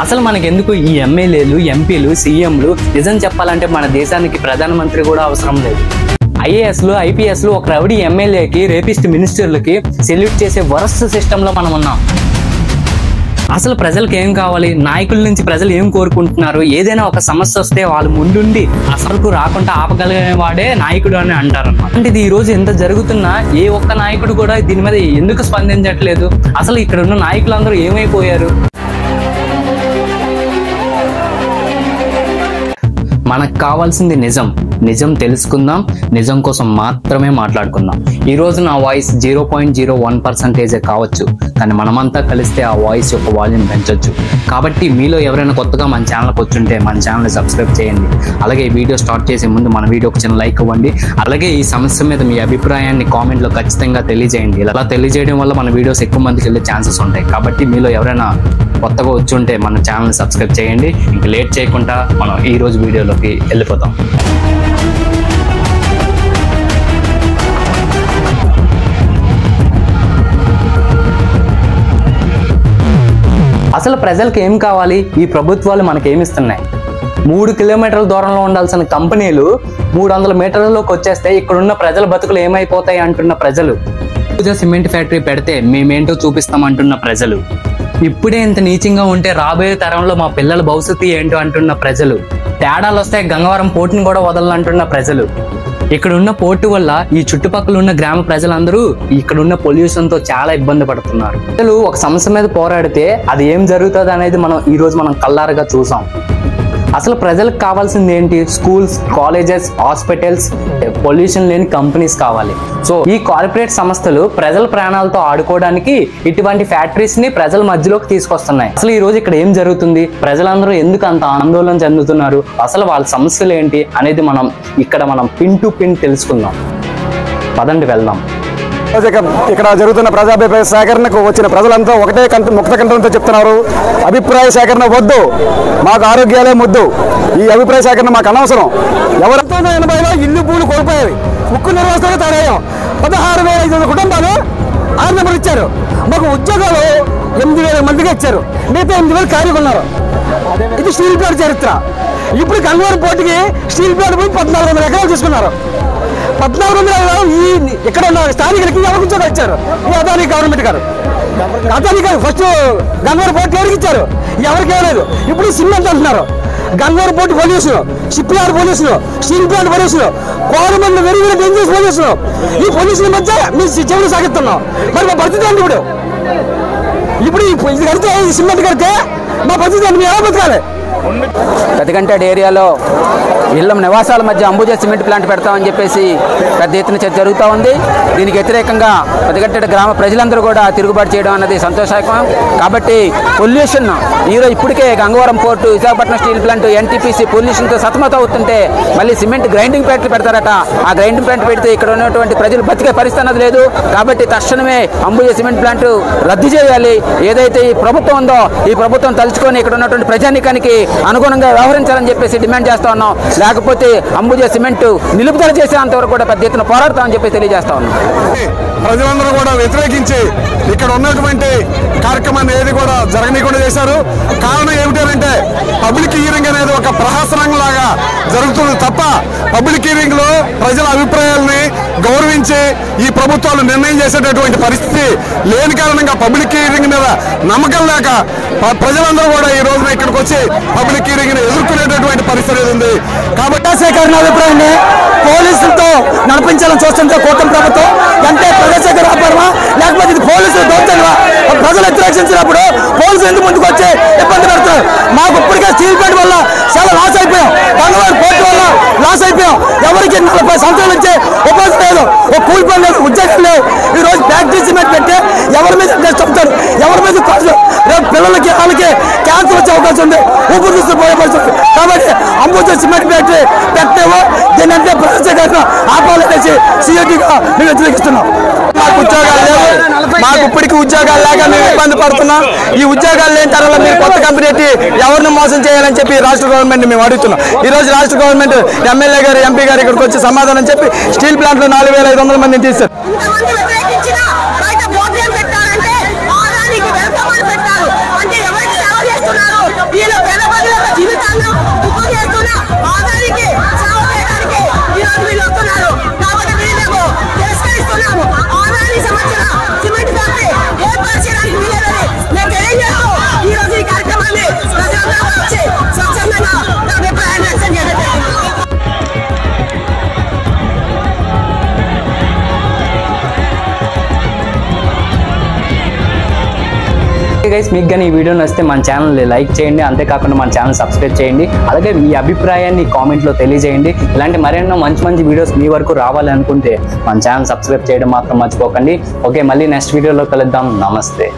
అసలు మనకెందుకు ఈ ఎమ్మెల్యేలు, ఎంపీలు, సీఎంలు? నిజం చెప్పాలంటే మన దేశానికి ప్రధానమంత్రి కూడా అవసరం లేదు. ఐఏఎస్లు, ఐపీఎస్లు ఒక రౌడీ ఎమ్మెల్యేకి, రేపిస్ట్ మినిస్టర్లకి సెల్యూట్ చేసే వరస్ట్ సిస్టంలో మనం ఉన్నాం. అసలు ప్రజలకు ఏం కావాలి? నాయకుల నుంచి ప్రజలు ఏం కోరుకుంటున్నారు? ఏదైనా ఒక సమస్య వస్తే వాళ్ళు ముందుండి అసలుకు రాకుండా ఆపగలిగేవాడే నాయకుడు అని అంటారు. అంటే ఇది ఈ రోజు ఎంత జరుగుతున్నా ఏ ఒక్క నాయకుడు కూడా దీని మీద ఎందుకు స్పందించట్లేదు? అసలు ఇక్కడ ఉన్న నాయకులందరూ ఏమైపోయారు? మనకు కావాల్సింది నిజం. నిజం తెలుసుకుందాం, నిజం కోసం మాత్రమే మాట్లాడుకుందాం. ఈ రోజు నా వాయిస్ 0.01% కావచ్చు, కానీ మనమంతా కలిస్తే ఆ వాయిస్ యొక్క వాల్యూమ్ పెంచొచ్చు. కాబట్టి మీలో ఎవరైనా కొత్తగా మన ఛానల్కి వచ్చుంటే మన ఛానల్ని సబ్స్క్రైబ్ చేయండి. అలాగే ఈ వీడియో స్టార్ట్ చేసే ముందు మన వీడియోకి చిన్న లైక్ ఇవ్వండి. అలాగే ఈ సమస్య మీద మీ అభిప్రాయాన్ని కామెంట్లో ఖచ్చితంగా తెలియజేయండి. ఇలా తెలియజేయడం వల్ల మన వీడియోస్ ఎక్కువ మందికి వెళ్ళే ఛాన్సెస్ ఉంటాయి. కాబట్టి మీలో ఎవరైనా కొత్తగా వచ్చుంటే మన ఛానల్ని సబ్స్క్రైబ్ చేయండి. ఇంక లేట్ చేయకుండా మనం ఈ రోజు వీడియోలోకి వెళ్ళిపోతాం. అసలు ప్రజలకు ఏం కావాలి? ఈ ప్రభుత్వాలు మనకేమిస్తున్నాయి? 3 కిలోమీటర్ల దూరంలో ఉండాల్సిన కంపెనీలు 300 మీటర్లలోకి వచ్చేస్తే ఇక్కడున్న ప్రజల బతుకులు ఏమైపోతాయి అంటున్న ప్రజలు. సిమెంట్ ఫ్యాక్టరీ పెడితే మేమేంటో చూపిస్తామంటున్న ప్రజలు. ఇప్పుడే ఇంత నీచంగా ఉంటే రాబోయే తరంలో మా పిల్లల భవిష్యత్తు ఏంటో అంటున్న ప్రజలు. తేడాలు వస్తే గంగవరం పోర్టుని కూడా వదలాలంటున్న ప్రజలు. ఇక్కడ ఉన్న పోర్టు వల్ల ఈ చుట్టుపక్కల ఉన్న గ్రామ ప్రజలందరూ ఇక్కడ ఉన్న పొల్యూషన్ తో చాలా ఇబ్బంది పడుతున్నారు. ప్రజలు ఒక సమస్య మీద పోరాడితే అది ఏం జరుగుతుంది అనేది ఈ రోజు మనం కళ్ళారుగా చూసాం. అసలు ప్రజలకు కావాల్సింది ఏంటి? స్కూల్స్, కాలేజెస్, హాస్పిటల్స్, పొల్యూషన్ లేని కంపెనీస్ కావాలి. సో ఈ కార్పొరేట్ సంస్థలు ప్రజల ప్రాణాలతో ఆడుకోవడానికి ఇటువంటి ఫ్యాక్టరీస్ ని ప్రజల మధ్యలోకి తీసుకొస్తున్నాయి. అసలు ఈ రోజు ఇక్కడ ఏం జరుగుతుంది? ప్రజలందరూ ఎందుకు అంత ఆందోళన చెందుతున్నారు? అసలు వాళ్ళ సమస్యలు ఏంటి అనేది ఇక్కడ పిన్ టు పిన్ తెలుసుకుందాం. పదండి వెళ్దాం. ఇక్కడ జరుగుతున్న ప్రజాభిప్రాయ సేకరణకు వచ్చిన ప్రజలంతా ఒకటే ముక్త కంఠంతో చెప్తున్నారు, అభిప్రాయ సేకరణ వద్దు, మాకు ఆరోగ్యాలే ముద్దు, ఈ అభిప్రాయ సేకరణ మాకు అనవసరం. ఎవరితో 80లో ఇల్లు పూలు కోల్పోయాయి, ఉక్కు నిర్వాసంగా తయారయ్యాం. 16,500 కుటుంబాలు 6 నెంబర్ ఇచ్చారు. మాకు ఉద్యోగాలు 8,000 మందికి ఇచ్చారు, మిగతా 8,000 ఖాళీగా ఉన్నారు. ఇది స్టీల్ ప్లాంట్ చరిత్ర. ఇప్పుడు గంగవరం పోర్టుకి స్టీల్ ప్లాంట్ పోయి 1,400 ఎకరాలు తీసుకున్నారు. 1,400 ఇక్కడ ఉన్న స్థానికులకి ఎవరికి ఉద్యోగాలు ఇచ్చారు? ఈ అదానీ గవర్నమెంట్ గారు. అదానీ గారు ఫస్ట్ గంగవరం పోర్టు ఎవరికి ఇచ్చారు? ఎవరికి ఇవ్వలేదు. ఇప్పుడు సిమెంట్ అంటున్నారు. Gangavaram port pollution, ship yard pollution, steel plant pollution, government very very dangerous pollution. ఈ పొల్యూషన్ మధ్య మీరు జీవనం సాగిస్తున్నాం. మరి మా పరిస్థితి ఏంటి? ఇప్పుడు ఇది కడితే, సిమెంట్ కడితే మా పరిస్థితి ఏంటి? మేము ఎలా బతకాలి? పెద్దగంటాడు ఏరియాలో ఇళ్ల నివాసాల మధ్య అంబుజా సిమెంట్ ప్లాంట్ పెడతామని చెప్పేసి పెద్ద ఎత్తున చర్చ జరుగుతూ ఉంది. దీనికి వ్యతిరేకంగా పెద్దగంటాడు గ్రామ ప్రజలందరూ కూడా తిరుగుబాటు చేయడం అన్నది సంతోషకరం. కాబట్టి పొల్యూషన్ ఈరోజు ఇప్పటికే Gangavaram port, Visakhapatnam steel plant, NTPC పొల్యూషన్తో సతమతం అవుతుంటే మళ్ళీ సిమెంట్ గ్రైండింగ్ ఫ్యాక్టరీ పెడతారట. ఆ గ్రైండింగ్ ప్లాంట్ పెడితే ఇక్కడ ఉన్నటువంటి ప్రజలు బతికే పరిస్థితి అన్నది లేదు. కాబట్టి తక్షణమే అంబుజా సిమెంట్ ప్లాంట్ రద్దు చేయాలి. ఏదైతే ఈ ప్రభుత్వం ఉందో ఈ ప్రభుత్వం తలుచుకొని ఇక్కడ ఉన్నటువంటి ప్రజానీకానికి అనుగుణంగా వ్యవహరించాలని చెప్పేసి డిమాండ్ చేస్తా ఉన్నాం. లేకపోతే అంబుజా సిమెంట్ నిలుపుదల చేసేంత వరకు కూడా పెద్ద ఎత్తున పోరాడతామని చెప్పి తెలియజేస్తా ఉన్నాం. ప్రజలందరూ కూడా వ్యతిరేకించి ఇక్కడ ఉన్నటువంటి కార్యక్రమాన్ని ఏది కూడా జరగనీయకుండా చేశారు. కారణం ఏమిటంటే పబ్లిక్ హియరింగ్ అనేది ఒక ప్రహసనం లాగా జరుగుతుంది తప్ప పబ్లిక్ హియరింగ్ లో ప్రజల అభిప్రాయాలని గౌరవించి ఈ ప్రభుత్వాలు నిర్ణయం చేసేటటువంటి పరిస్థితి లేని కారణంగా పబ్లిక్ హియరింగ్ మీద నమ్మకం లేక ప్రజలందరూ కూడా ఈ రోజున ఇక్కడికి వచ్చి పబ్లిక్ హియరింగ్ ని ఎదుర్కొనేటటువంటి పరిస్థితి ఉంది. కాబట్టి సేకరణ అభిప్రాయాన్ని పోలీసులతో నడిపించాలని చూస్తుంటే కూటమి ప్రభుత్వం అంటే ప్రజాసేకరణ ఆపడమా లేకపోతే ఇది పోలీసులు దౌర్జన్యమా? ప్రజలు వ్యతిరేకించినప్పుడు పోలీసులు ఎందుకు ముందుకు వచ్చి ఇబ్బంది పెడతారు? మాకు ఇప్పటికే స్టీల్ ప్లాంట్ వల్ల చాలా లాస్ అయిపోయాం, గంగవరం పోర్టు వల్ల లాస్ అయిపోయాం. ఎవరికి 40 సంవత్సరాల నుంచి ఉపాధి లేదు, ఒక కూలి పని లేదు, ఉద్యోగం లేవు. ఈ రోజు ఫ్యాక్టరీ సిమెంట్ పెట్టి ఎవరి మీద చెప్తారు, ఎవరి మీద రేపు పిల్లలకి వాళ్ళకి క్యాన్సర్ వచ్చే అవకాశం ఉంది, ఊపిరితిత్తులు పోయే పరిస్థితి. కాబట్టి అంబుజా సిమెంట్ ఫ్యాక్టరీ పెట్టేవో దీనంటే ప్రజాసేకరణ ఆపాలనేసి సీఎంగా మేము వ్యతిరేకిస్తున్నాం. మాకు ఉద్యోగాలు లేవు, మాకు ఇప్పటికీ ఉద్యోగాలు లేక మేము ఇబ్బంది పడుతున్నాం. ఈ ఉద్యోగాలు లేని తర్వాత మీరు కొత్త కంపెనీ పెట్టి ఎవరిని మోసం చేయాలని చెప్పి రాష్ట్ర గవర్నమెంట్ మేము అడుగుతున్నాం. ఈ రోజు రాష్ట్ర గవర్నమెంట్ ఎమ్మెల్యే గారు, ఎంపీ గారు ఇక్కడికి వచ్చి సమాధానం చెప్పి స్టీల్ ప్లాంట్ లో 4,500 మందిని తీశారు. ఈ గైస్ మీకు కానీ ఈ వీడియో నచ్చితే మన ఛానల్ లైక్ చేయండి, అంతేకాకుండా మన ఛానల్ సబ్స్క్రైబ్ చేయండి. అలాగే మీ అభిప్రాయాన్ని కామెంట్లో తెలియజేయండి. ఇలాంటి మరెన్నో మంచి మంచి వీడియోస్ మీ వరకు రావాలి అనుకుంటే మన ఛానల్ సబ్స్క్రైబ్ చేయడం మాత్రం మర్చిపోకండి. ఓకే, మళ్ళీ నెక్స్ట్ వీడియోలో కలుద్దాం. నమస్తే.